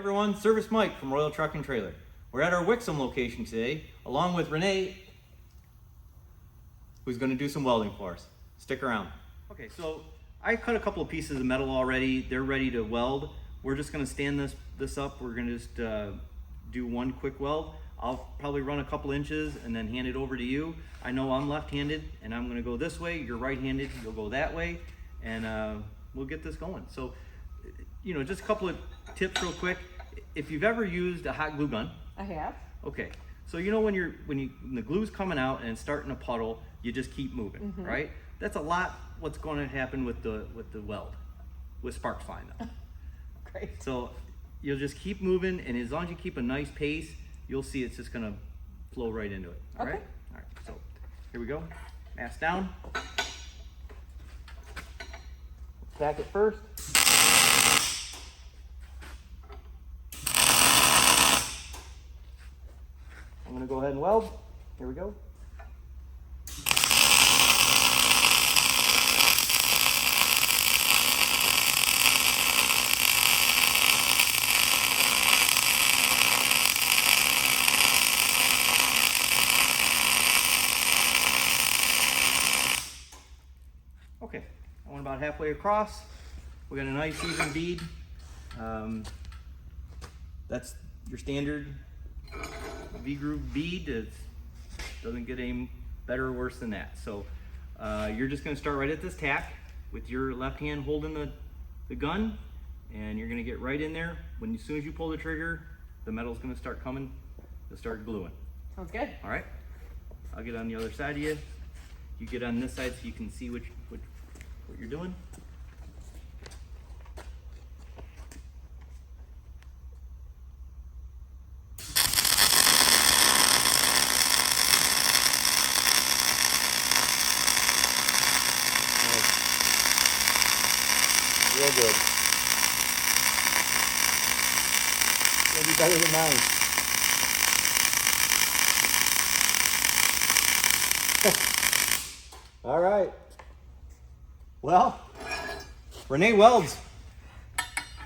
everyone, Service Mike from Royal Truck and Trailer. We're at our Wixom location today, along with Renee, who's going to do some welding for us. Stick around. Okay, so I cut a couple of pieces of metal already. They're ready to weld. We're just going to stand this up. We're going to just do one quick weld. I'll probably run a couple inches and then hand it over to you. I know I'm left-handed and I'm going to go this way. You're right-handed, you'll go that way, and we'll get this going. So, you know, just a couple of tips real quick. If you've ever used a hot glue gun. I have. Okay, so you know when the glue's coming out and it's starting to puddle, you just keep moving, right? That's a lot what's going to happen with the weld, with sparks flying though. Great. So you'll just keep moving, and as long as you keep a nice pace, you'll see it's just going to flow right into it. All right? All right, so here we go. Mask down. Tack it first. I'm going to go ahead and weld. Here we go. Okay, I went about halfway across. We got a nice even bead. That's your standard V-groove bead. It doesn't get any better or worse than that. So you're just going to start right at this tack with your left hand holding the gun, and you're going to get right in there. As soon as you pull the trigger, the metal's going to start coming. It'll start gluing. Sounds good. All right. I'll get on the other side of you. You get on this side so you can see what you're doing. Real good. Maybe better than mine. All right. Well, Renee welds.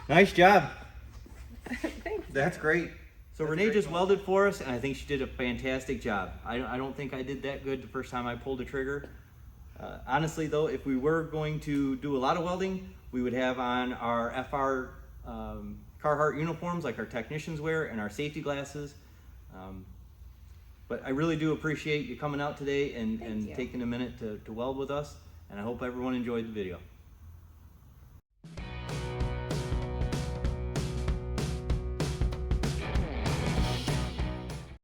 Nice job. Thank you. That's great. So Renee just welded for us, and I think she did a fantastic job. I don't think I did that good the first time I pulled the trigger. Honestly though, if we were going to do a lot of welding, we would have on our FR Carhartt uniforms like our technicians wear and our safety glasses. But I really do appreciate you coming out today and taking a minute to weld with us, and I hope everyone enjoyed the video.